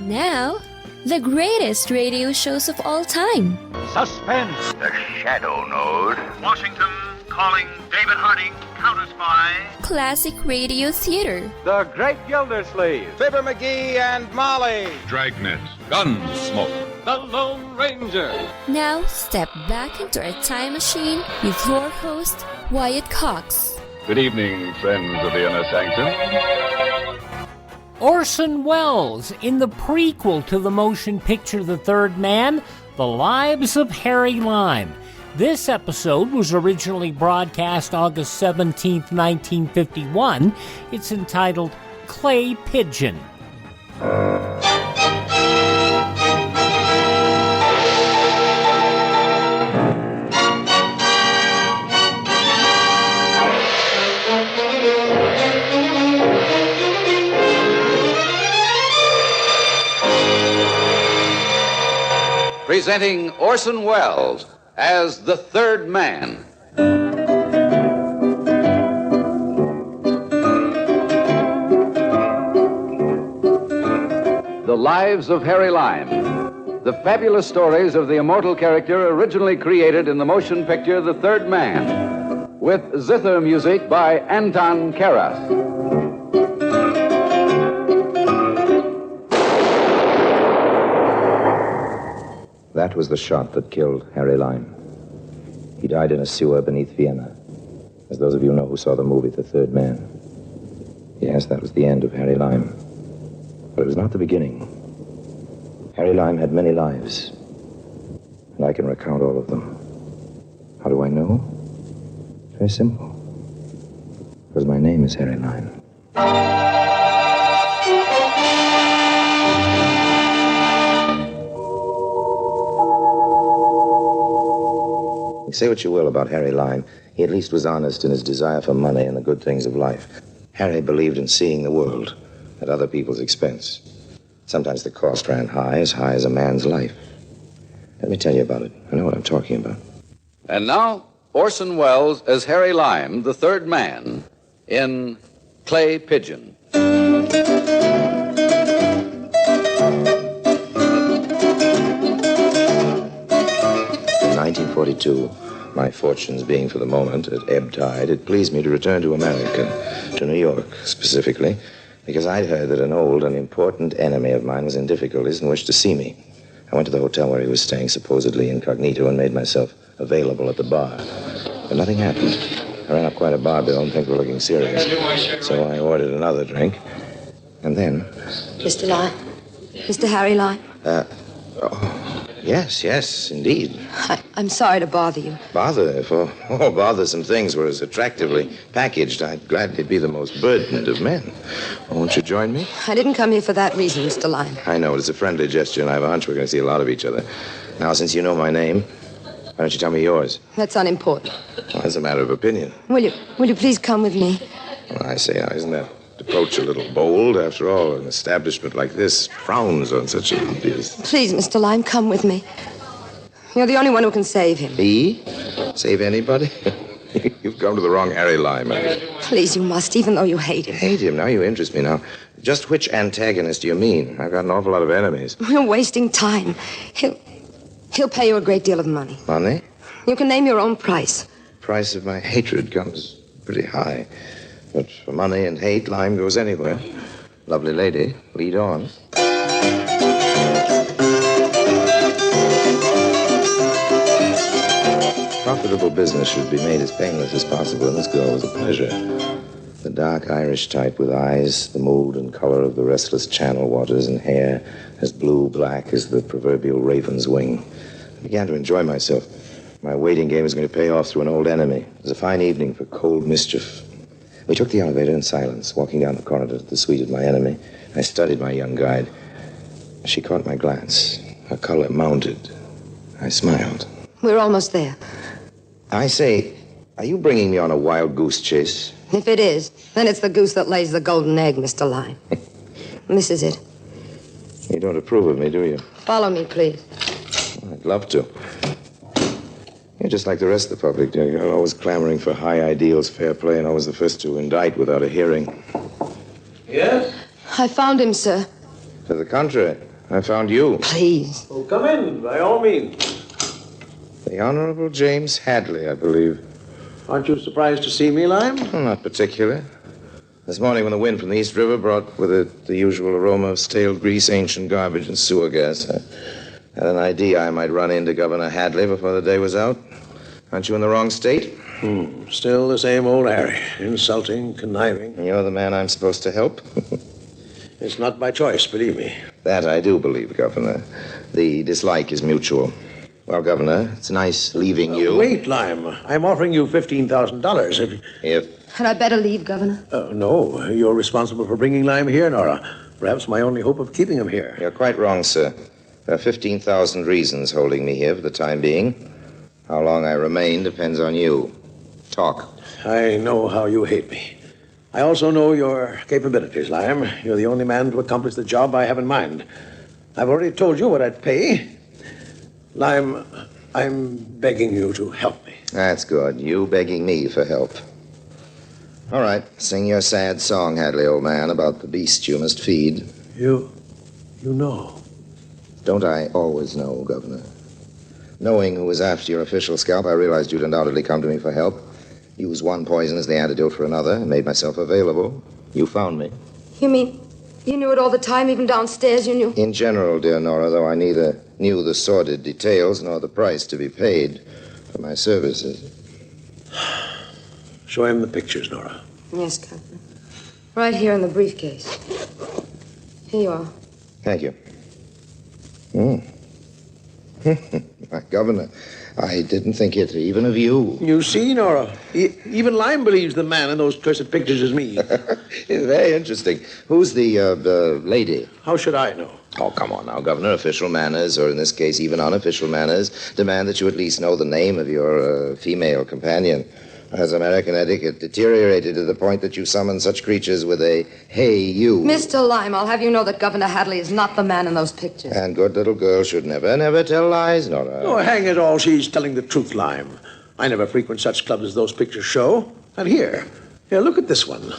Now, the greatest radio shows of all time. Suspense. The Shadow Node. Washington calling David Harding, counter-spy. Classic radio theater. The Great Gildersleeve. Fibber McGee and Molly. Dragnet. Gunsmoke. The Lone Ranger. Now, step back into a time machine with your host, Wyatt Cox. Good evening, friends of the Inner Sanctum. Orson Welles in the prequel to the motion picture The Third Man, The Lives of Harry Lime. This episode was originally broadcast August 17, 1951. It's entitled Clay Pigeon. Presenting Orson Welles as the Third Man. The Lives of Harry Lime. The fabulous stories of the immortal character originally created in the motion picture The Third Man, with zither music by Anton Karas. That was the shot that killed Harry Lime. He died in a sewer beneath Vienna, as those of you know who saw the movie The Third Man. Yes, that was the end of Harry Lime. But it was not the beginning. Harry Lime had many lives, and I can recount all of them. How do I know? Very simple. Because my name is Harry Lime. Say what you will about Harry Lime, he at least was honest in his desire for money and the good things of life. Harry believed in seeing the world at other people's expense. Sometimes the cost ran high as a man's life. Let me tell you about it. I know what I'm talking about. And now, Orson Welles as Harry Lime, the Third Man, in Clay Pigeon. In 1942, my fortunes being for the moment at ebb tide, it pleased me to return to America, to New York specifically, because I'd heard that an old and important enemy of mine was in difficulties and wished to see me. I went to the hotel where he was staying, supposedly incognito, and made myself available at the bar. But nothing happened. I ran up quite a bar bill and things were looking serious. So I ordered another drink, and then... Mr. Lime? Mr. Harry Lime? Yes, indeed. I'm sorry to bother you. Bother? If all bothersome things were as attractively packaged, I'd gladly be the most burdened of men. Won't you join me? I didn't come here for that reason, Mr. Lime. I know, it's a friendly gesture, and I have a hunch we're going to see a lot of each other. Now, since you know my name, why don't you tell me yours? That's unimportant. Well, that's a matter of opinion. Will you please come with me? Well, I say, now, isn't that approach a little bold? After all, an establishment like this frowns on such an obvious... Please, Mr. Lime, come with me. You're the only one who can save him. Me? Save anybody? You've come to the wrong Harry Lime. Please, you must, even though you hate him. Hate him? Now you interest me. Now, just which antagonist do you mean? I've got an awful lot of enemies. You're wasting time. He'll pay you a great deal of money. Money? You can name your own price. Price of my hatred comes pretty high. But for money and hate, Lime goes anywhere. Lovely lady, lead on. Profitable business should be made as painless as possible, and this girl was a pleasure. The dark Irish type with eyes, the mold and color of the restless channel waters, and hair as blue-black as the proverbial raven's wing. I began to enjoy myself. My waiting game was going to pay off through an old enemy. It was a fine evening for cold mischief. We took the elevator in silence, walking down the corridor to the suite of my enemy. I studied my young guide. She caught my glance. Her color mounted. I smiled. We're almost there. I say, are you bringing me on a wild goose chase? If it is, then it's the goose that lays the golden egg, Mr. Lime. This is it. You don't approve of me, do you? Follow me, please. I'd love to. You're just like the rest of the public. You're always clamoring for high ideals, fair play, and always the first to indict without a hearing. Yes? I found him, sir. To the contrary, I found you. Please. Oh, come in, by all means. The Honorable James Hadley, I believe. Aren't you surprised to see me, Lime? Well, not particular. This morning when the wind from the East River brought with it the usual aroma of stale grease, ancient garbage, and sewer gas, I had an idea I might run into Governor Hadley before the day was out. Aren't you in the wrong state? Still the same old Harry. Insulting, conniving. And you're the man I'm supposed to help? It's not by choice, believe me. That I do believe, Governor. The dislike is mutual. Well, Governor, it's nice leaving you. Wait, Lime. I'm offering you $15,000 If... Had I better leave, Governor? No, you're responsible for bringing Lime here, Nora. Perhaps my only hope of keeping him here. You're quite wrong, sir. There are 15,000 reasons holding me here for the time being. How long I remain depends on you. Talk. I know how you hate me. I also know your capabilities, Lime. You're the only man to accomplish the job I have in mind. I've already told you what I'd pay. Lime, I'm begging you to help me. That's good. You begging me for help. All right. Sing your sad song, Hadley, old man, about the beast you must feed. You know. Don't I always know, Governor? Knowing who was after your official scalp, I realized you'd undoubtedly come to me for help. Used one poison as the antidote for another, and made myself available. You found me. You mean you knew it all the time, even downstairs you knew? In general, dear Nora, though I neither knew the sordid details nor the price to be paid for my services. Show him the pictures, Nora. Yes, Captain. Right here in the briefcase. Here you are. Thank you. My Governor, I didn't think it even of you. You see, Nora, even Lime believes the man in those cursed pictures is me. It's very interesting. Who's the lady? How should I know? Oh, come on now, Governor. Official manners, or in this case, even unofficial manners, demand that you at least know the name of your female companion. Has American etiquette deteriorated to the point that you summon such creatures with a, hey, you? Mr. Lime, I'll have you know that Governor Hadley is not the man in those pictures. And good little girls should never tell lies, Nora. Oh, hang it all, she's telling the truth, Lime. I never frequent such clubs as those pictures show. And here, look at this one.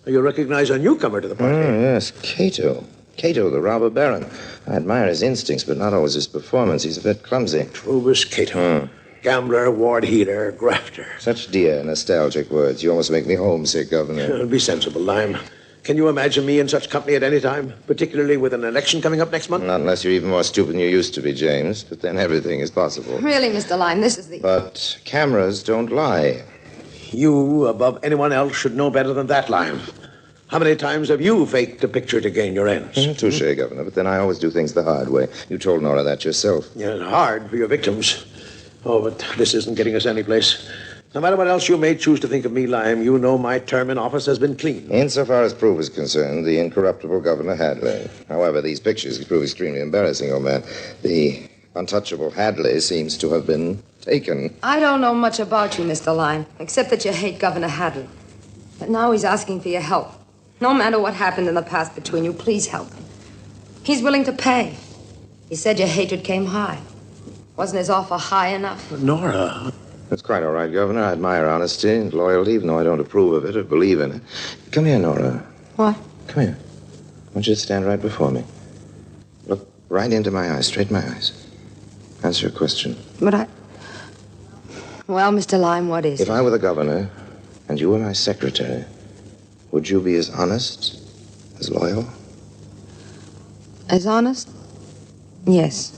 You recognize a newcomer to the party. Oh, yes, Cato. Cato, the robber baron. I admire his instincts, but not always his performance. He's a bit clumsy. Trubus Cato. Gambler, ward heater, grafter. Such dear, nostalgic words. You almost make me homesick, Governor. Be sensible, Lime. Can you imagine me in such company at any time, particularly with an election coming up next month? Not unless you're even more stupid than you used to be, James. But then everything is possible. Really, Mr. Lime, this is the... But cameras don't lie. You, above anyone else, should know better than that, Lime. How many times have you faked a picture to gain your ends? Touche, Governor. But then I always do things the hard way. You told Nora that yourself. Yeah, it's hard for your victims. Oh, but this isn't getting us anyplace. No matter what else you may choose to think of me, Lime, you know my term in office has been clean. Insofar as proof is concerned, the incorruptible Governor Hadley. However, these pictures prove extremely embarrassing, old man. The untouchable Hadley seems to have been taken. I don't know much about you, Mr. Lime, except that you hate Governor Hadley. But now he's asking for your help. No matter what happened in the past between you, please help him. He's willing to pay. He said your hatred came high. Wasn't his offer high enough? Nora. That's quite all right, Governor. I admire honesty and loyalty, even though I don't approve of it or believe in it. Come here, Nora. What? Come here. I want you to stand right before me. Look right into my eyes, straight in my eyes. Answer a question. But Well, Mr. Lime, what is it? If I were the governor and you were my secretary, would you be as honest, as loyal? As honest? Yes.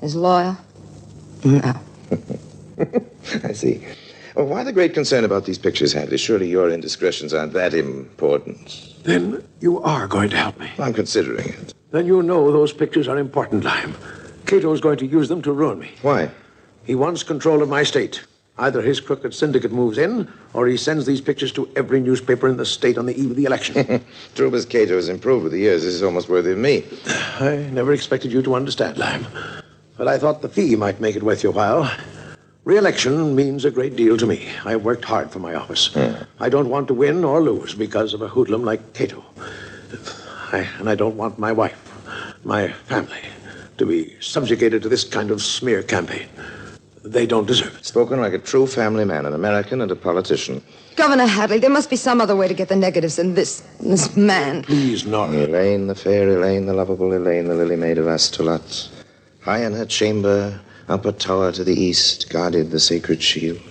As loyal? No. I see. Well, why the great concern about these pictures, Hadley? Surely your indiscretions aren't that important. Then you are going to help me. I'm considering it. Then you know those pictures are important, Lime. Cato's going to use them to ruin me. Why? He wants control of my state. Either his crooked syndicate moves in, or he sends these pictures to every newspaper in the state on the eve of the election. Trubus Cato has improved with the years. This is almost worthy of me. I never expected you to understand, Lime. But I thought the fee might make it worth your while. Re-election means a great deal to me. I worked hard for my office. I don't want to win or lose because of a hoodlum like Cato. And I don't want my wife, my family, to be subjugated to this kind of smear campaign. They don't deserve it. Spoken like a true family man, an American and a politician. Governor Hadley, there must be some other way to get the negatives than this man. Please, Nora. Elaine, the fair Elaine, the lovable Elaine, the lily maid of Astolat. High in her chamber, up a tower to the east, guarded the sacred shield.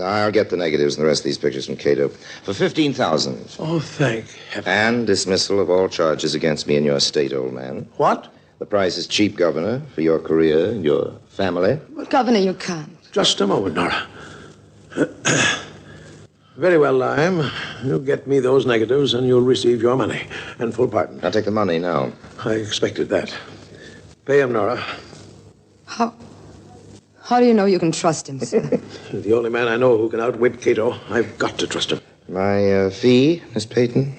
I'll get the negatives and the rest of these pictures from Cato for $15,000. Oh, thank heaven. And dismissal of all charges against me in your state, old man. What? The price is cheap, Governor, for your career and your family. But, Governor, you can't. Just a moment, Nora. Very well, Lime. You get me those negatives and you'll receive your money and full pardon. I'll take the money now. I expected that. Pay him, Nora. How do you know you can trust him, sir? The only man I know who can outwit Cato. I've got to trust him. My fee, Miss Peyton?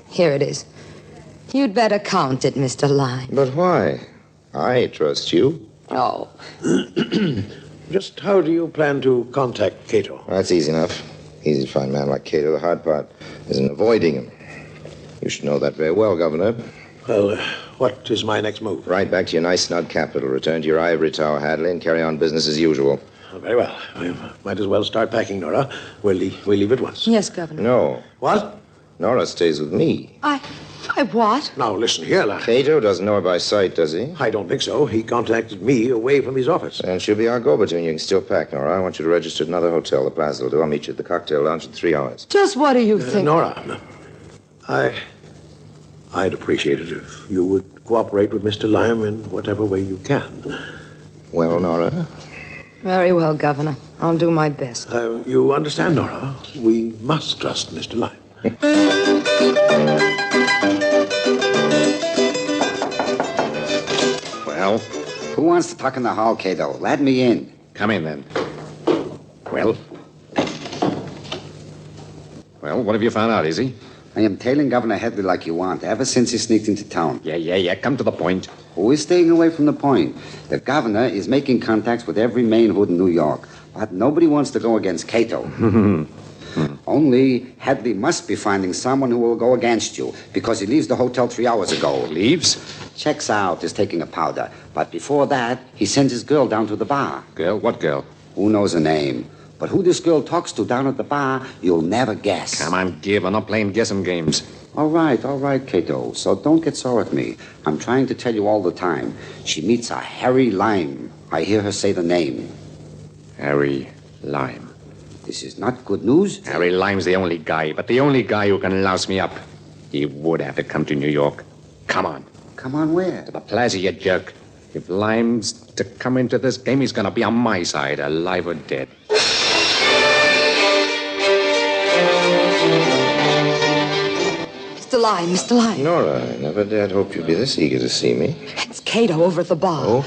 Here it is. You'd better count it, Mr. Lime. But why? I trust you. Oh. Just how do you plan to contact Cato? Well, that's easy enough. Easy to find a man like Cato. The hard part is in avoiding him. You should know that very well, Governor. Well, what is my next move? Right back to your nice snug capital. Return to your ivory tower, Hadley, and carry on business as usual. Oh, very well. We might as well start packing, Nora. We'll leave at once. Yes, Governor. No. What? Nora stays with me. I what? Now, listen here, lad. Cato doesn't know her by sight, does he? I don't think so. He contacted me away from his office. And she'll be our go-between. You can still pack, Nora. I want you to register at another hotel. The Plaza will do. I'll meet you at the cocktail lounge in 3 hours. Just what do you think? Nora, I'd appreciate it if you would cooperate with Mr. Lime in whatever way you can. Well, Nora? Very well, Governor. I'll do my best. You understand, Nora? We must trust Mr. Lime. Well, who wants to talk in the hall, Cato? Let me in. Come in, then. Well, what have you found out, Izzy? I am tailing Governor Hadley like you want, ever since he sneaked into town. Yeah. Come to the point. Who is staying away from the point? The governor is making contacts with every main hood in New York, but nobody wants to go against Cato. Only Hadley must be finding someone who will go against you, because he leaves the hotel 3 hours ago. Leaves? Checks out, is taking a powder. But before that, he sends his girl down to the bar. Girl? What girl? Who knows her name? But who this girl talks to down at the bar, you'll never guess. Come on, Gib. I'm not playing guessing games. All right, Cato. So don't get sore at me. I'm trying to tell you all the time. She meets a Harry Lime. I hear her say the name. Harry Lime. This is not good news. Harry Lime's the only guy, but the only guy who can louse me up. He would have to come to New York. Come on. Come on where? To the Plaza, you jerk. If Lime's to come into this game, he's gonna be on my side, alive or dead. Mr. Lime. Nora, I never dared hope you'd be this eager to see me. It's Cato over at the bar. Oh?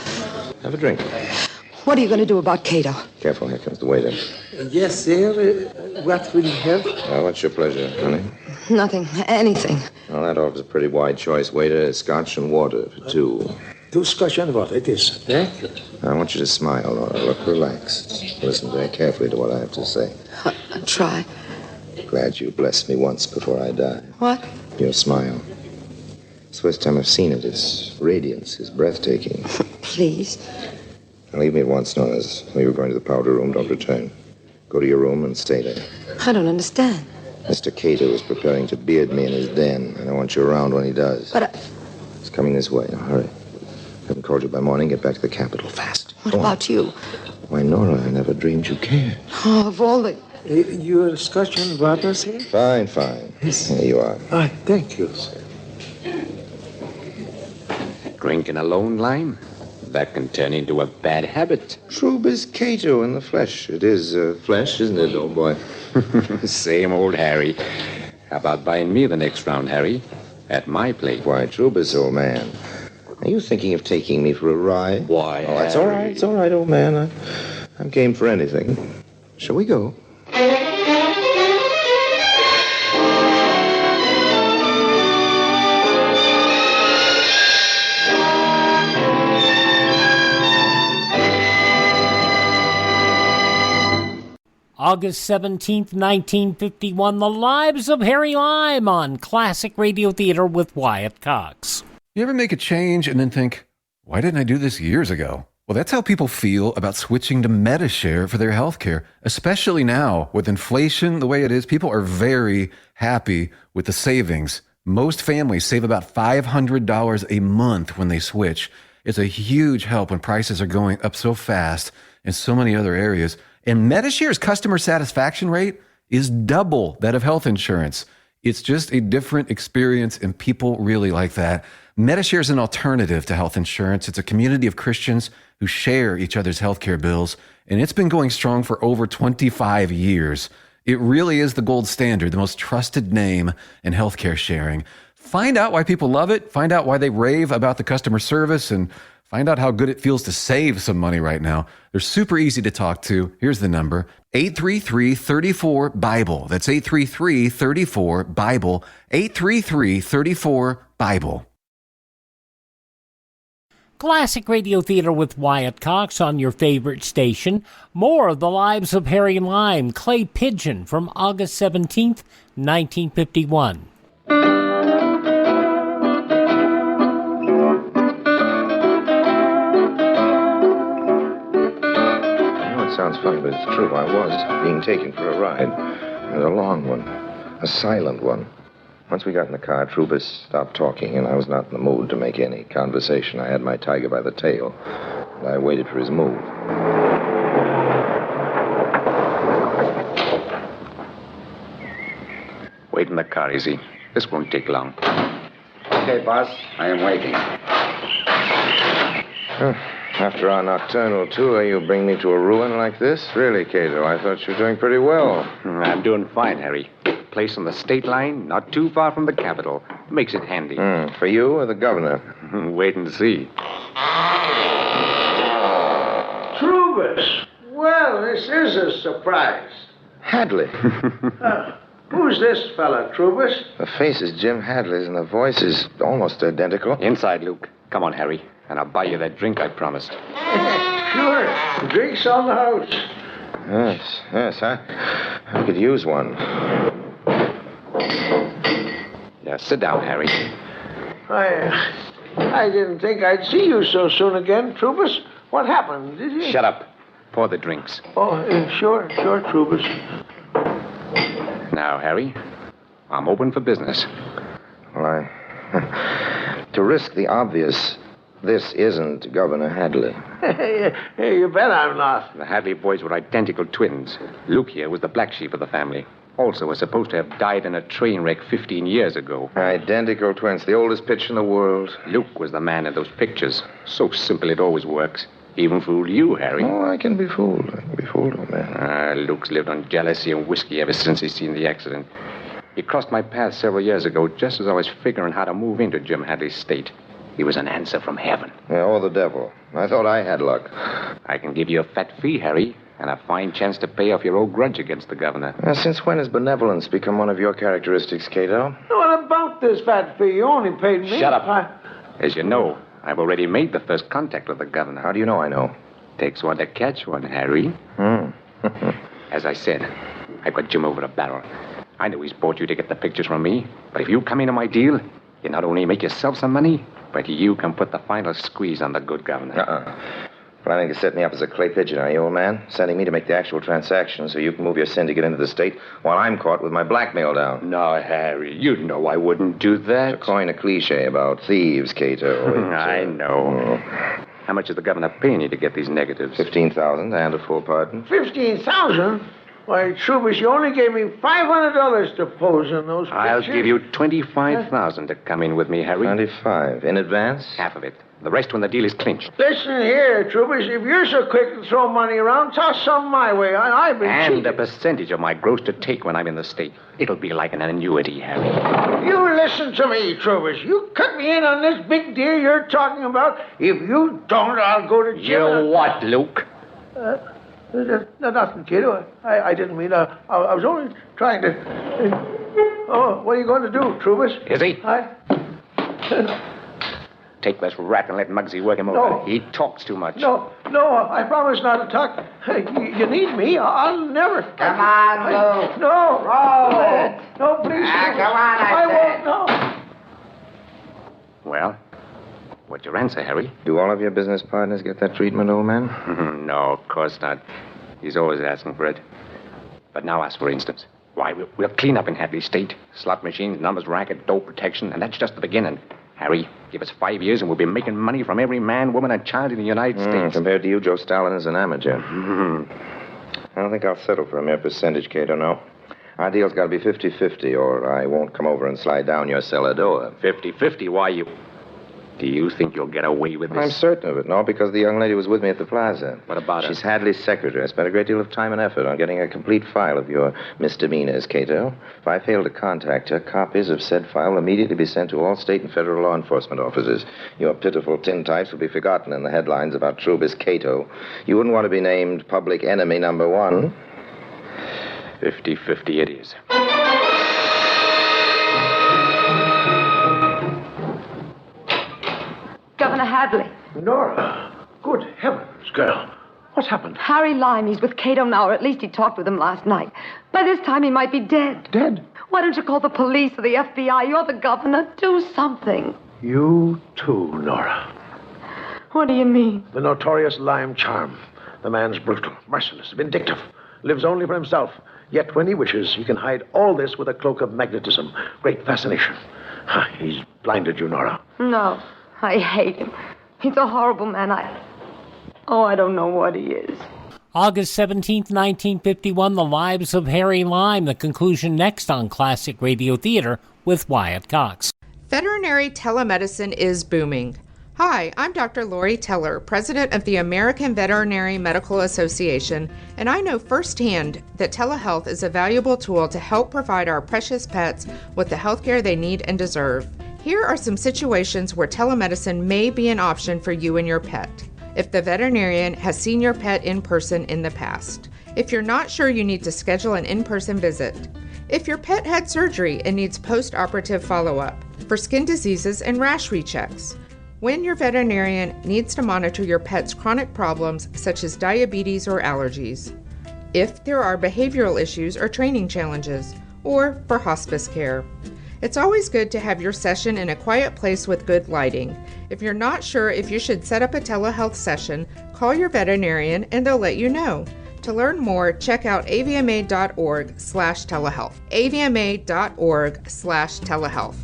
Have a drink. What are you going to do about Cato? Careful, here comes the waiter. Yes, sir. What will you have? What's your pleasure, honey? Nothing. Anything. Well, that offers a pretty wide choice, waiter. Scotch and water for two. 2 Scotch and water, it is. Thank you. I want you to smile, Nora. Look relaxed. Listen very carefully to what I have to say. I'll try. Glad you blessed me once before I die. What? Your smile. It's the first time I've seen it. Its radiance is breathtaking. Please. Now leave me at once, Nora. You were going to the powder room. Don't return. Go to your room and stay there. I don't understand. Mr. Cato is preparing to beard me in his den, and I want you around when he does. But He's coming this way. Now, hurry. I haven't called you by morning. Get back to the capital fast. What about you? Why, Nora, I never dreamed you cared. Oh, of all the... Your Scotch and water, sir? Fine. Here you are. Thank you, sir. Drinking alone, Lime? That can turn into a bad habit. True as Cato in the flesh. It is flesh, isn't it, old boy? Same old Harry. How about buying me the next round, Harry? At my place. Why, Trubus, old man. Are you thinking of taking me for a ride? Why, Oh, that's all right. It's all right, old man. I'm game for anything. Shall we go? August 17th, 1951, The Lives of Harry Lime on Classic Radio Theater with Wyatt Cox. You ever make a change and then think, why didn't I do this years ago? Well, that's how people feel about switching to Medishare for their health care, especially now with inflation the way it is. People are very happy with the savings. Most families save about $500 a month when they switch. It's a huge help when prices are going up so fast in so many other areas. And Medishare's customer satisfaction rate is double that of health insurance. It's just a different experience, and people really like that. Medishare is an alternative to health insurance. It's a community of Christians who share each other's healthcare bills, and it's been going strong for over 25 years. It really is the gold standard, the most trusted name in healthcare sharing. Find out why people love it, find out why they rave about the customer service, and find out how good it feels to save some money right now. They're super easy to talk to. Here's the number, 833-34-BIBLE. That's 833-34-BIBLE, 833-34-BIBLE. Classic Radio Theater with Wyatt Cox on your favorite station. More of The Lives of Harry Lime, Clay Pigeon from August 17th, 1951. You know, it sounds funny, but it's true. I was being taken for a ride. And a long one. A silent one. Once we got in the car, Trubus stopped talking, and I was not in the mood to make any conversation. I had my tiger by the tail, and I waited for his move. Wait in the car, Easy. This won't take long. Okay, boss. I am waiting. After our nocturnal tour, you bring me to a ruin like this? Really, Cato, I thought you were doing pretty well. I'm doing fine, Harry. Place on the state line, not too far from the capital. Makes it handy. For you or the governor? Wait and see. Trubus! Well, this is a surprise. Hadley. Who's this fella, Trubus? The face is Jim Hadley's, and the voice is almost identical. Inside, Luke. Come on, Harry, and I'll buy you that drink I promised. Sure. Drinks on the house. Yes, I could use one. Yeah, sit down, Harry. I didn't think I'd see you so soon again, Trubus. What happened, did you? Shut up. Pour the drinks. Oh, sure, Trubus. Now, Harry, I'm open for business. Well, to risk the obvious, this isn't Governor Hadley. Hey, you bet I'm not. The Hadley boys were identical twins. Luke here was the black sheep of the family. Also was supposed to have died in a train wreck 15 years ago. Identical twins, the oldest pitch in the world. Luke was the man in those pictures. So simple it always works. Even fooled you, Harry. Oh, I can be fooled. Old man. Luke's lived on jealousy and whiskey ever since he's seen the accident. He crossed my path several years ago just as I was figuring how to move into Jim Hadley's state. He was an answer from heaven. Yeah, or the devil. I thought I had luck. I can give you a fat fee, Harry, and a fine chance to pay off your old grudge against the governor. Since when has benevolence become one of your characteristics, Cato? What about this fat fee? You only paid me. Shut up. As you know, I've already made the first contact with the governor. How do you know I know? Takes one to catch one, Harry. As I said, I've got Jim over a barrel. I know he's bought you to get the pictures from me, but if you come into my deal, you not only make yourself some money, but you can put the final squeeze on the good governor. Planning to set me up as a clay pigeon, are you, old man? Sending me to make the actual transaction so you can move your sin to get into the state while I'm caught with my blackmail down. No, Harry, you know I wouldn't do that. To coin a cliche about thieves, Cato. I know. How much is the governor paying you to get these negatives? $15,000 and a full pardon. $15,000? Why, Trubus, you only gave me $500 to pose in those pictures. I'll give you $25,000 to come in with me, Harry. 25 in advance? Half of it. The rest when the deal is clinched. Listen here, Trubus. If you're so quick to throw money around, toss some my way. I've been cheated. And a percentage of my gross to take when I'm in the state. It'll be like an annuity, Harry. You listen to me, Trubus. You cut me in on this big deal you're talking about. If you don't, I'll go to jail. You what, Luke? Nothing, kid. I didn't mean... I was only trying to... what are you going to do, Trubus? Is he? Take this rat and let Muggsy work him over. He talks too much. No, I promise not to talk. You need me. I'll never... Come on, Luke. No. Roll it. No, please. Come on, I won't, no. Well, What's your answer, Harry? Do all of your business partners get that treatment, old man? No, of course not. He's always asking for it. But now ask for instance. Why, we'll clean up in Hadley's state. Slot machines, numbers, racket, dope protection, and that's just the beginning. Harry, give us 5 years and we'll be making money from every man, woman, and child in the United States. Compared to you, Joe Stalin is an amateur. I don't think I'll settle for a mere percentage, Cato, no. Our deal's got to be 50-50, or I won't come over and slide down your cellar door. 50-50? Why, Do you think you'll get away with this? I'm certain of it, no, because the young lady was with me at the plaza. What about her? She's Hadley's secretary. I spent a great deal of time and effort on getting a complete file of your misdemeanors, Cato. If I fail to contact her, copies of said file will immediately be sent to all state and federal law enforcement officers. Your pitiful tintypes will be forgotten in the headlines about Trubis Cato. You wouldn't want to be named public enemy number 1. 50-50 it is. Governor Hadley. Nora. Good heavens, girl. What's happened? Harry Lime, he's with Cato now, or at least he talked with him last night. By this time, he might be dead. Dead? Why don't you call the police or the FBI? You're the governor. Do something. You too, Nora. What do you mean? The notorious Lime charm. The man's brutal, merciless, vindictive, lives only for himself. Yet when he wishes, he can hide all this with a cloak of magnetism. Great fascination. He's blinded you, Nora. No, I hate him. He's a horrible man. I don't know what he is. August 17th, 1951, The Lives of Harry Lime. The conclusion next on Classic Radio Theater with Wyatt Cox. Veterinary telemedicine is booming. Hi, I'm Dr. Lori Teller, president of the American Veterinary Medical Association, and I know firsthand that telehealth is a valuable tool to help provide our precious pets with the healthcare they need and deserve. Here are some situations where telemedicine may be an option for you and your pet. If the veterinarian has seen your pet in person in the past. If you're not sure you need to schedule an in-person visit. If your pet had surgery and needs post-operative follow-up. For skin diseases and rash rechecks. When your veterinarian needs to monitor your pet's chronic problems such as diabetes or allergies. If there are behavioral issues or training challenges. Or for hospice care. It's always good to have your session in a quiet place with good lighting. If you're not sure if you should set up a telehealth session, call your veterinarian and they'll let you know. To learn more, check out avma.org/telehealth. avma.org/telehealth.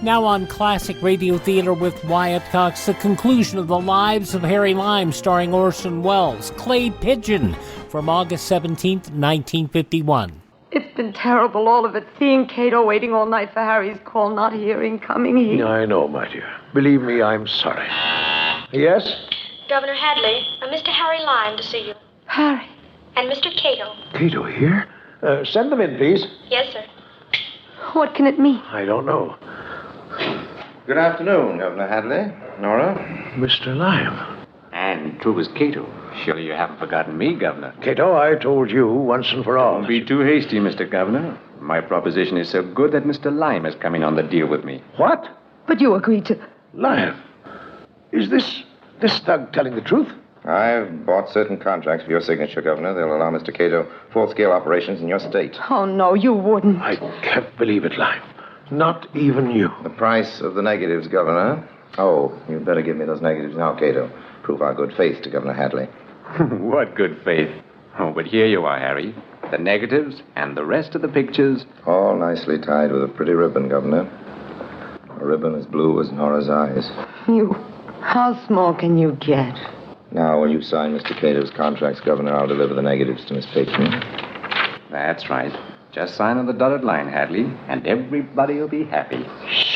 Now on Classic Radio Theater with Wyatt Cox, the conclusion of The Lives of Harry Lime, starring Orson Welles, Clay Pigeon, from August 17th, 1951. It's been terrible, all of it. Seeing Cato, waiting all night for Harry's call, not hearing, coming here. I know, my dear. Believe me, I'm sorry. Yes? Governor Hadley, Mr. Harry Lime to see you. Harry. And Mr. Cato. Cato here? Send them in, please. Yes, sir. What can it mean? I don't know. Good afternoon, Governor Hadley. Nora? Mr. Lime. And Trubis Cato. Surely you haven't forgotten me, Governor. Cato, I told you once and for all. Don't be too hasty, Mr. Governor. My proposition is so good that Mr. Lime is coming on the deal with me. What? But you agreed to... Lime? Is this thug telling the truth? I've bought certain contracts for your signature, Governor. They'll allow Mr. Cato full-scale operations in your state. Oh, no, you wouldn't. I can't believe it, Lime. Not even you. The price of the negatives, Governor. Oh, you'd better give me those negatives now, Cato. Prove our good faith to Governor Hadley. What good faith? Oh, but here you are, Harry. The negatives and the rest of the pictures. All nicely tied with a pretty ribbon, Governor. A ribbon as blue as Nora's eyes. How small can you get? Now, when you sign Mr. Cato's contracts, Governor, I'll deliver the negatives to Miss Pigeon. That's right. Just sign on the dotted line, Hadley, and everybody will be happy.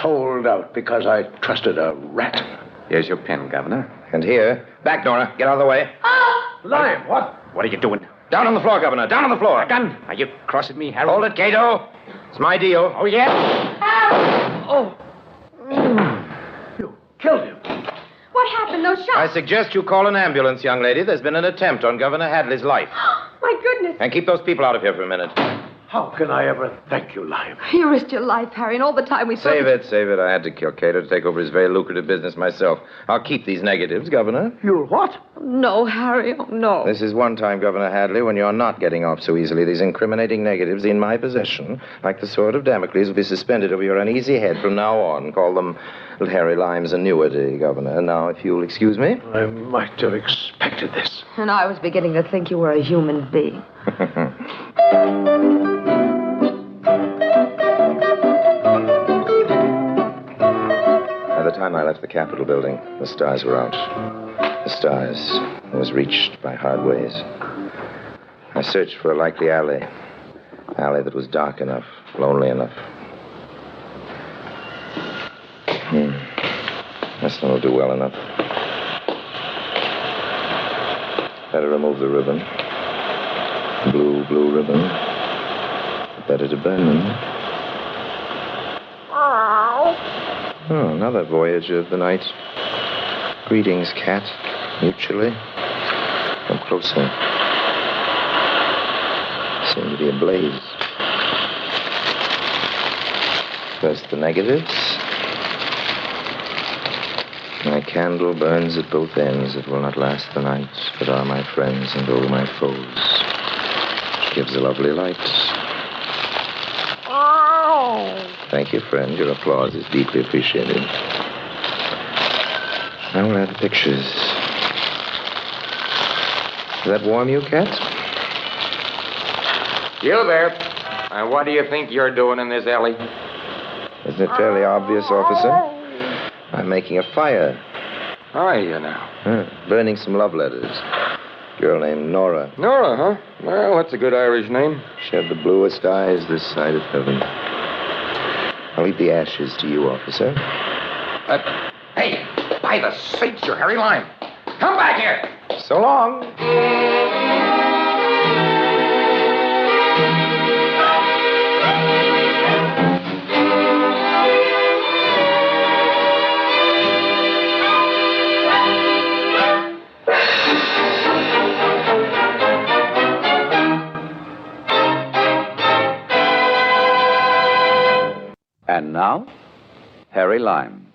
Sold out because I trusted a rat. Here's your pen, Governor. And here. Back, Nora. Get out of the way. Lime, what? What are you doing? Down on the floor, Governor. Down on the floor. A gun. Are you crossing me, Harold? Hold it, Cato. It's my deal. Oh, yeah? You killed him. What happened? Those shots? I suggest you call an ambulance, young lady. There's been an attempt on Governor Hadley's life. My goodness. And keep those people out of here for a minute. How can I ever thank you, Lime? You risked your life, Harry, and all the time we thought... Save it. I had to kill Cato to take over his very lucrative business myself. I'll keep these negatives, Governor. You'll what? No, Harry, oh, no. This is one time, Governor Hadley, when you're not getting off so easily. These incriminating negatives in my possession, like the sword of Damocles, will be suspended over your uneasy head from now on. Call them Little Harry Lime's annuity, Governor. Now, if you'll excuse me. I might have expected this. And I was beginning to think you were a human being. By the time I left the Capitol building, the stars were out. The stars was reached by hard ways. I searched for a likely alley that was dark enough, lonely enough. This one will do well enough. Better remove the ribbon. Blue ribbon. Better to burn them. Oh, another voyager of the night. Greetings, cat. Mutually. Come closer. Seem to be ablaze. First the negatives. My candle burns at both ends. It will not last the night, but are my friends and all my foes. It gives a lovely light. Thank you, friend. Your applause is deeply appreciated. Now we'll add the pictures. Does that warm you, cat? Gilbert, what do you think you're doing in this alley? Isn't it fairly obvious, officer? I'm making a fire. Are you now? Burning some love letters. Girl named Nora. Nora, huh? Well, that's a good Irish name. She had the bluest eyes this side of heaven. I'll leave the ashes to you, officer. Hey, by the saints, you're Harry Lime. Come back here. So long. And now, Harry Lime.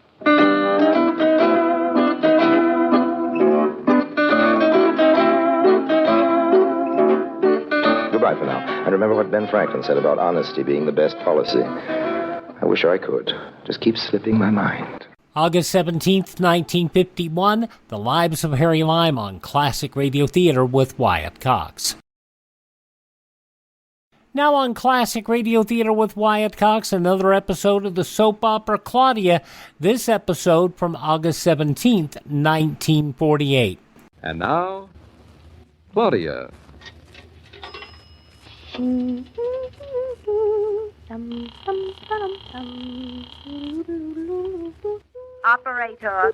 Goodbye for now. And remember what Ben Franklin said about honesty being the best policy. I wish I could. Just keep slipping my mind. August 17th, 1951, The Lives of Harry Lime on Classic Radio Theater with Wyatt Cox. Now on Classic Radio Theater with Wyatt Cox, another episode of the soap opera Claudia, this episode from August 17th, 1948. And now, Claudia. Operator.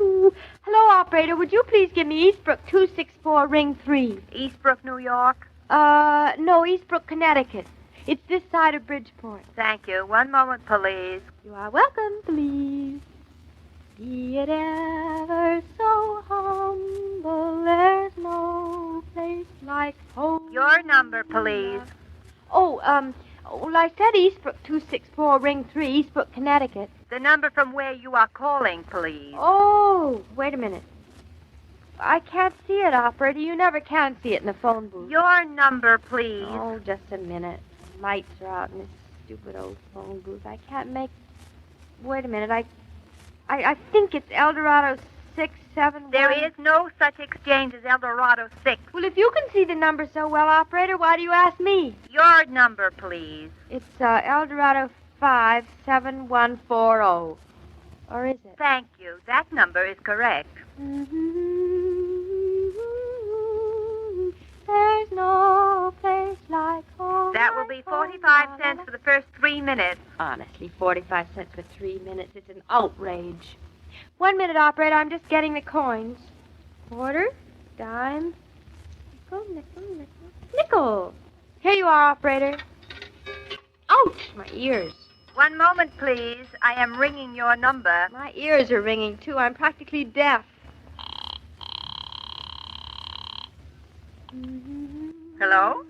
Hello, operator. Would you please give me Eastbrook 264 ring 3? Eastbrook, New York? No, Eastbrook, Connecticut. It's this side of Bridgeport. Thank you. One moment, please. You are welcome, please. Be it ever so humble, there's no place like home. Your number, please. Well, I said Eastbrook 264 ring 3, Eastbrook, Connecticut. The number from where you are calling, please. Oh, wait a minute. I can't see it, operator. You never can see it in the phone booth. Your number, please. Oh, just a minute. Lights are out in this stupid old phone booth. I can't make... Wait a minute. I think it's Eldorado 671. There is no such exchange as Eldorado 6. Well, if you can see the number so well, operator, why do you ask me? Your number, please. It's Eldorado 57140. Or is it? Thank you. That number is correct. There's no place like home. That will be 45 cents for the first 3 minutes. Honestly, 45 cents for 3 minutes. It's an outrage. 1 minute, operator. I'm just getting the coins. Quarter, dime, nickel. Here you are, operator. Ouch, my ears. 1 moment, please. I am ringing your number. My ears are ringing, too. I'm practically deaf. Hello?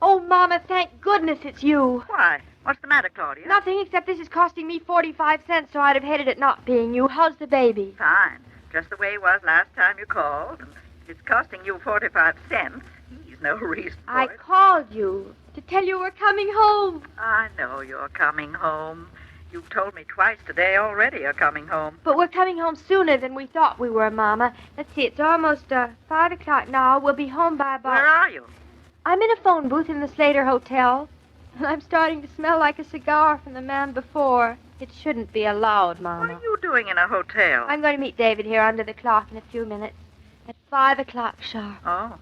Oh, Mama, thank goodness it's you. Why? What's the matter, Claudia? Nothing, except this is costing me 45 cents, so I'd have hated it not being you. How's the baby? Fine. Just the way it was last time you called. And if it's costing you 45 cents, he's no reason for I it. called you to tell you we're coming home. I know you're coming home. You've told me twice today already you're coming home. But we're coming home sooner than we thought we were, Mama. Let's see, it's almost 5 o'clock now. We'll be home by about... Where are you? I'm in a phone booth in the Slater Hotel. And I'm starting to smell like a cigar from the man before. It shouldn't be allowed, Mama. What are you doing in a hotel? I'm going to meet David here under the clock in a few minutes. At 5 o'clock sharp. Oh.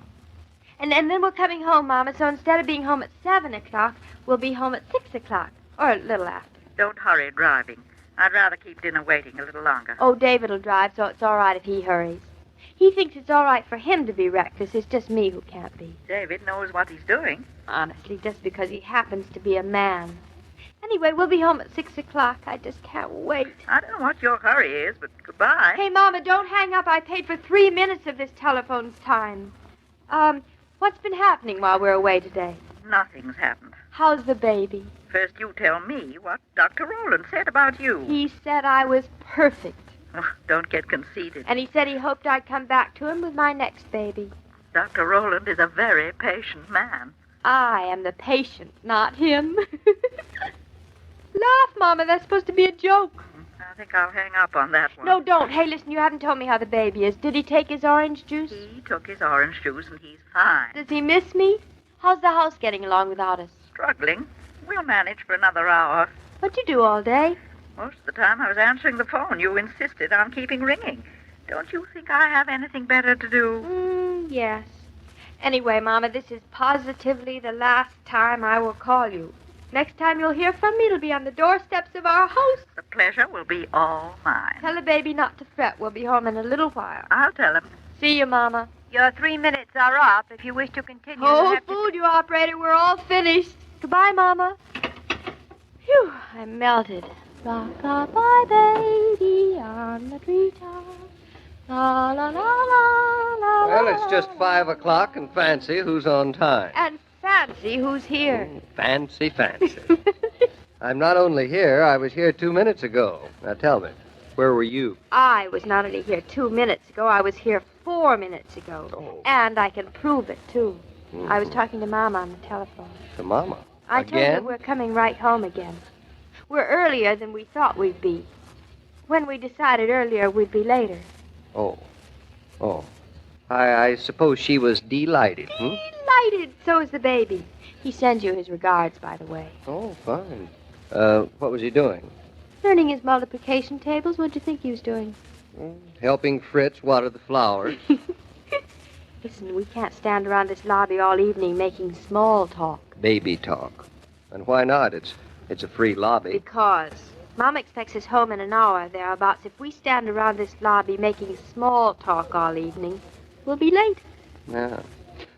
And then we're coming home, Mama, so instead of being home at 7 o'clock, we'll be home at 6 o'clock. Or a little after. Don't hurry driving. I'd rather keep dinner waiting a little longer. Oh, David will drive, so it's all right if he hurries. He thinks it's all right for him to be reckless. It's just me who can't be. David knows what he's doing. Honestly, just because he happens to be a man. Anyway, we'll be home at 6 o'clock. I just can't wait. I don't know what your hurry is, but goodbye. Hey, Mama, don't hang up. I paid for 3 minutes of this telephone's time. What's been happening while we're away today? Nothing's happened. How's the baby? First, you tell me what Dr. Rowland said about you. He said I was perfect. Oh, don't get conceited. And he said he hoped I'd come back to him with my next baby. Dr. Rowland is a very patient man. I am the patient, not him. Laugh, Mama. That's supposed to be a joke. I think I'll hang up on that one. No, don't. Hey, listen, you haven't told me how the baby is. Did he take his orange juice? He took his orange juice and he's fine. Does he miss me? How's the house getting along without us? Struggling. We'll manage for another hour. What'd you do all day? Most of the time I was answering the phone. You insisted on keeping ringing. Don't you think I have anything better to do? Yes. Anyway, Mama, this is positively the last time I will call you. Next time you'll hear from me, it'll be on the doorsteps of our house. The pleasure will be all mine. Tell the baby not to fret. We'll be home in a little while. I'll tell him. See you, Mama. Your 3 minutes are up. If you wish to continue, Oh, food, you operator. We're all finished. Goodbye, Mama. Phew, I'm melted. Rock-a-bye, baby, on the treetop. La, la, la, la, la, Well, it's just 5 o'clock, and fancy who's on time. And fancy who's here. Fancy. I'm not only here, I was here 2 minutes ago. Now tell me, where were you? I was not only here 2 minutes ago, I was here 4 minutes ago. Oh. And I can prove it, too. I was talking to Mama on the telephone. To Mama? I told her we're coming right home again. We're earlier than we thought we'd be. When we decided earlier, we'd be later. Oh. I suppose she was delighted, Delighted. So is the baby. He sends you his regards, by the way. Oh, fine. What was he doing? Learning his multiplication tables. What'd you think he was doing? Helping Fritz water the flowers. Listen, we can't stand around this lobby all evening making small talk. Baby talk. And why not? It's a free lobby. Because Mama expects us home in an hour, thereabouts. If we stand around this lobby making small talk all evening, we'll be late. Yeah.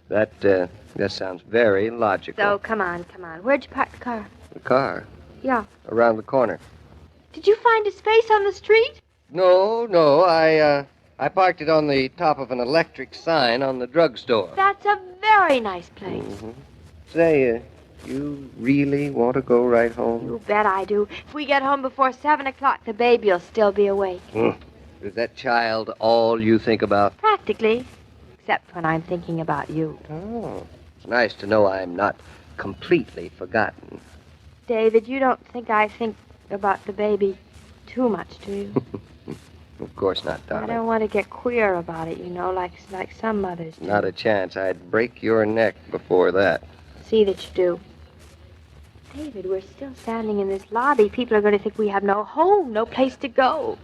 That sounds very logical. So, come on. Where'd you park the car? The car? Yeah. Around the corner. Did you find his face on the street? No. I parked it on the top of an electric sign on the drugstore. That's a very nice place. Mm-hmm. Say, you really want to go right home? You bet I do. If we get home before 7 o'clock, the baby'll still be awake. Is that child all you think about? Practically. Except when I'm thinking about you. Oh. It's nice to know I'm not completely forgotten. David, you don't think I think about the baby too much, do you? Of course not, I darling. don't want to get queer about it, you know, like some mothers do. Not a chance. I'd break your neck before that. See that you do. David, we're still standing in this lobby. People are going to think we have no home, no place to go.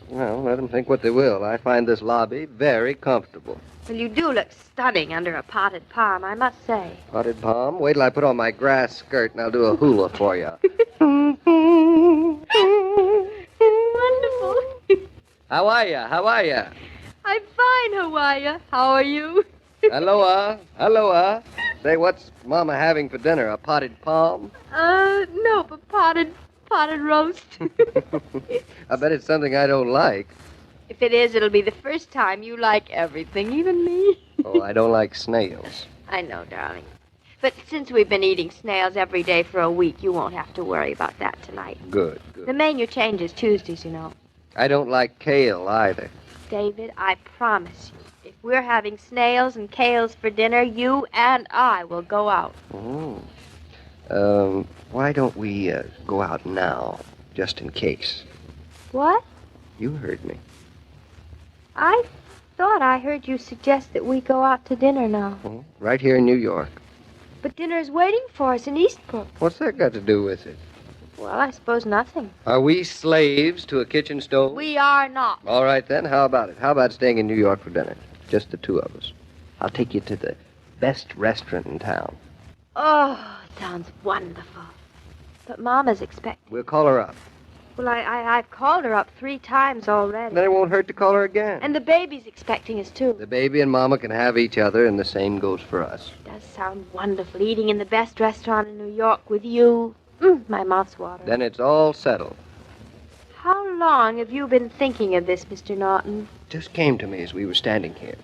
Well, let them think what they will. I find this lobby very comfortable. Well, you do look stunning under a potted palm, I must say. Potted palm? Wait till I put on my grass skirt and I'll do a hula for you. Wonderful. How are you? I'm fine, Hawaii. How are you? Aloha. Say, what's Mama having for dinner? A potted palm? No, but potted roast. I bet it's something I don't like. If it is, it'll be the first time you like everything, even me. Oh, I don't like snails. I know, darling. But since we've been eating snails every day for a week, you won't have to worry about that tonight. Good. The menu changes Tuesdays, you know. I don't like kale either. David, I promise you, if we're having snails and kales for dinner, you and I will go out. Why don't we go out now, just in case? What? You heard me. I thought I heard you suggest that we go out to dinner now. Right here in New York. But dinner's waiting for us in Eastbrook. What's that got to do with it? Well, I suppose nothing. Are we slaves to a kitchen stove? We are not. All right, then. How about it? How about staying in New York for dinner? Just the two of us. I'll take you to the best restaurant in town. Oh, it sounds wonderful. But Mama's expecting. We'll call her up. Well, I've called her up 3 times already. Then it won't hurt to call her again. And the baby's expecting us, too. The baby and Mama can have each other, and the same goes for us. It does sound wonderful, eating in the best restaurant in New York with you. My mouth's watering. Then it's all settled. How long have you been thinking of this, Mr. Norton? Just came to me as we were standing here.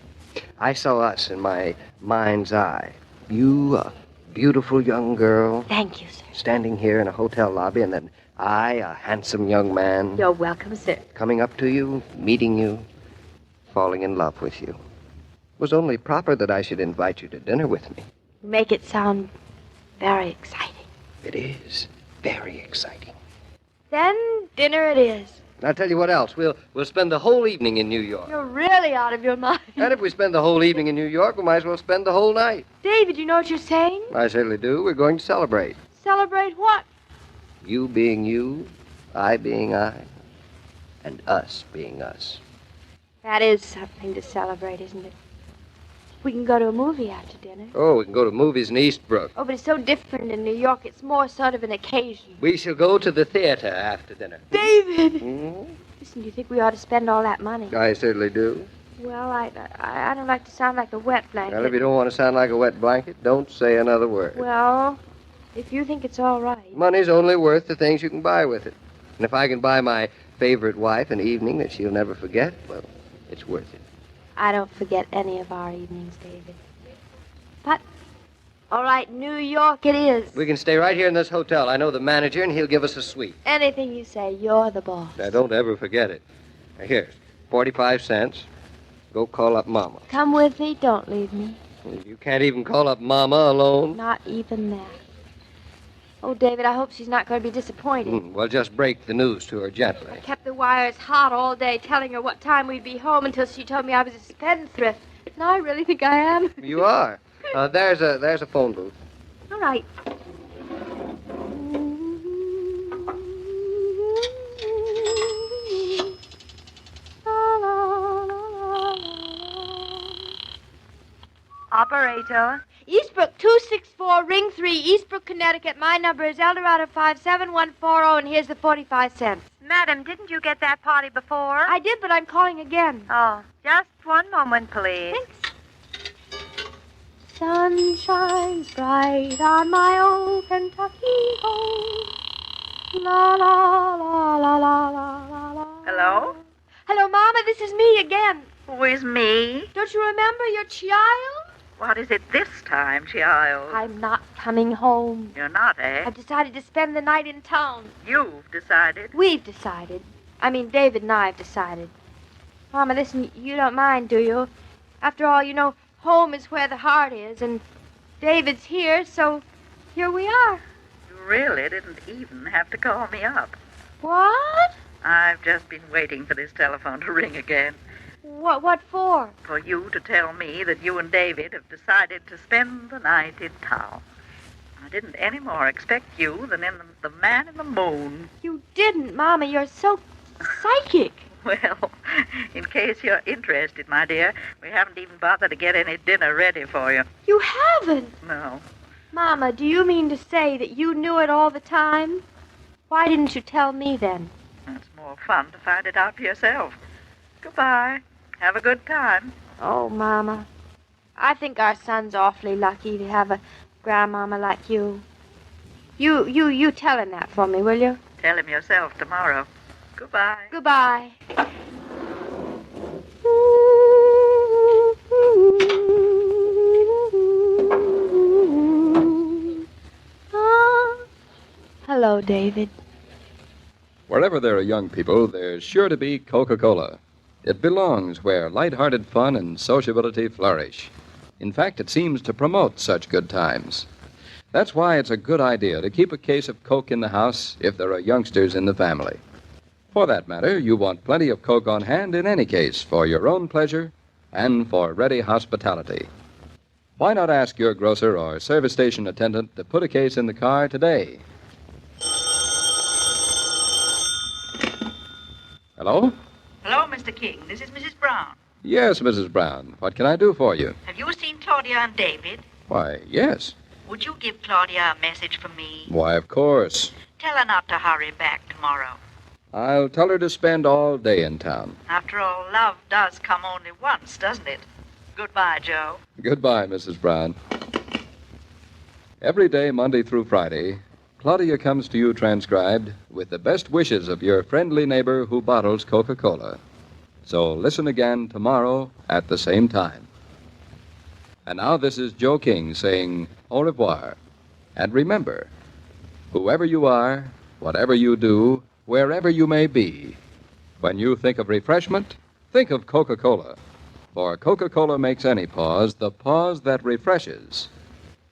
I saw us in my mind's eye. You, a beautiful young girl. Thank you, sir. Standing here in a hotel lobby, and then I, a handsome young man. You're welcome, sir. Coming up to you, meeting you, falling in love with you. It was only proper that I should invite you to dinner with me. You make it sound very exciting. It is very exciting. Then dinner it is. And I'll tell you what else. We'll spend the whole evening in New York. You're really out of your mind. And if we spend the whole evening in New York, we might as well spend the whole night. David, you know what you're saying? I certainly do. We're going to celebrate. Celebrate what? You being you, I being I, and us being us. That is something to celebrate, isn't it? We can go to a movie after dinner. Oh, we can go to movies in Eastbrook. Oh, but it's so different in New York. It's more sort of an occasion. We shall go to the theater after dinner. David! Mm-hmm. Listen, do you think we ought to spend all that money? I certainly do. Well, I don't like to sound like a wet blanket. Well, if you don't want to sound like a wet blanket, don't say another word. Well, if you think it's all right. Money's only worth the things you can buy with it. And if I can buy my favorite wife an evening that she'll never forget, well, it's worth it. I don't forget any of our evenings, David. But, all right, New York it is. We can stay right here in this hotel. I know the manager, and he'll give us a suite. Anything you say, you're the boss. Now, don't ever forget it. Now, here's 45 cents. Go call up Mama. Come with me, don't leave me. You can't even call up Mama alone. Not even that. Oh, David, I hope she's not going to be disappointed. Well, just break the news to her gently. I kept the wires hot all day, telling her what time we'd be home until she told me I was a spendthrift. Now I really think I am. You are. There's a phone booth. All right. Operator. Eastbrook 264, ring 3, Eastbrook, Connecticut. My number is Eldorado 57140, and here's the 45 cents. Madam, didn't you get that party before? I did, but I'm calling again. Oh, just one moment, please. Thanks. Sun shines bright on my old Kentucky home. La la la la la la la. Hello? Hello, Mama, this is me again. Who is me? Don't you remember your child? What is it this time, child? I'm not coming home. You're not, eh? I've decided to spend the night in town. You've decided? We've decided. I mean, David and I have decided. Mama, listen, you don't mind, do you? After all, you know, home is where the heart is, and David's here, so here we are. You really didn't even have to call me up. What? I've just been waiting for this telephone to ring again. What for? For you to tell me that you and David have decided to spend the night in town. I didn't any more expect you than in the Man in the Moon. You didn't, Mama. You're so psychic. Well, in case you're interested, my dear, we haven't even bothered to get any dinner ready for you. You haven't? No. Mama, do you mean to say that you knew it all the time? Why didn't you tell me then? It's more fun to find it out for yourself. Goodbye. Have a good time. Oh, Mama. I think our son's awfully lucky to have a grandmama like you. You tell him that for me, will you? Tell him yourself tomorrow. Goodbye. Goodbye. Hello, David. Wherever there are young people, there's sure to be Coca-Cola. It belongs where light-hearted fun and sociability flourish. In fact, it seems to promote such good times. That's why it's a good idea to keep a case of Coke in the house if there are youngsters in the family. For that matter, you want plenty of Coke on hand in any case for your own pleasure and for ready hospitality. Why not ask your grocer or service station attendant to put a case in the car today? Hello? Hello, Mr. King. This is Mrs. Brown. Yes, Mrs. Brown. What can I do for you? Have you seen Claudia and David? Why, yes. Would you give Claudia a message from me? Why, of course. Tell her not to hurry back tomorrow. I'll tell her to spend all day in town. After all, love does come only once, doesn't it? Goodbye, Joe. Goodbye, Mrs. Brown. Every day, Monday through Friday, Claudia comes to you transcribed with the best wishes of your friendly neighbor who bottles Coca-Cola. So listen again tomorrow at the same time. And now this is Joe King saying au revoir. And remember, whoever you are, whatever you do, wherever you may be, when you think of refreshment, think of Coca-Cola. For Coca-Cola makes any pause the pause that refreshes.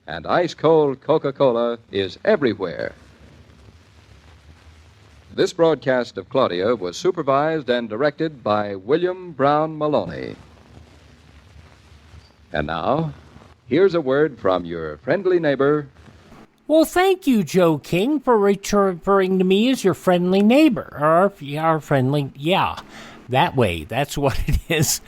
And ice-cold Coca-Cola is everywhere. This broadcast of Claudia was supervised and directed by William Brown Maloney. And now, here's a word from your friendly neighbor. Well, thank you, Joe King, for referring to me as your friendly neighbor. Or our friendly, that way. That's what it is.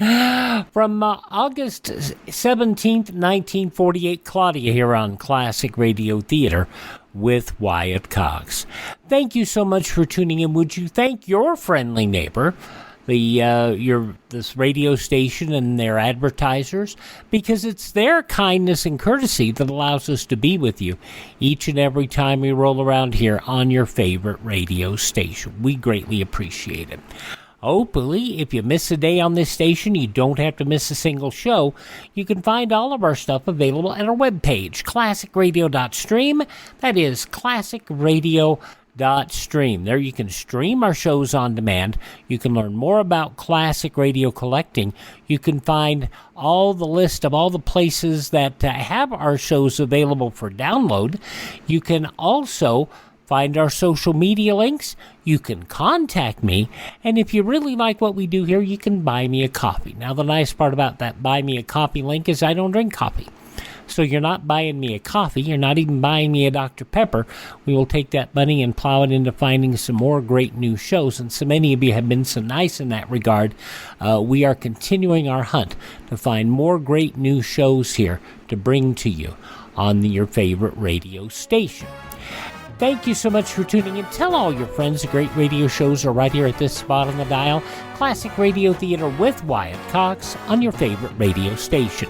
From August 17th, 1948, Claudia here on Classic Radio Theater with Wyatt Cox. Thank you so much for tuning in. Would you thank your friendly neighbor, this radio station and their advertisers, because it's their kindness and courtesy that allows us to be with you each and every time we roll around here on your favorite radio station. We greatly appreciate it. Hopefully, if you miss a day on this station, you don't have to miss a single show. You can find all of our stuff available at our webpage, classicradio.stream. That is classicradio.stream. There you can stream our shows on demand. You can learn more about classic radio collecting. You can find all the list of all the places that have our shows available for download. You can also find our social media links. You can contact me. And if you really like what we do here, you can buy me a coffee. Now, the nice part about that buy me a coffee link is I don't drink coffee. So you're not buying me a coffee. You're not even buying me a Dr. Pepper. We will take that money and plow it into finding some more great new shows. And so many of you have been so nice in that regard. We are continuing our hunt to find more great new shows here to bring to you on your favorite radio station. Thank you so much for tuning in. Tell all your friends the great radio shows are right here at this spot on the dial. Classic Radio Theater with Wyatt Cox on your favorite radio station.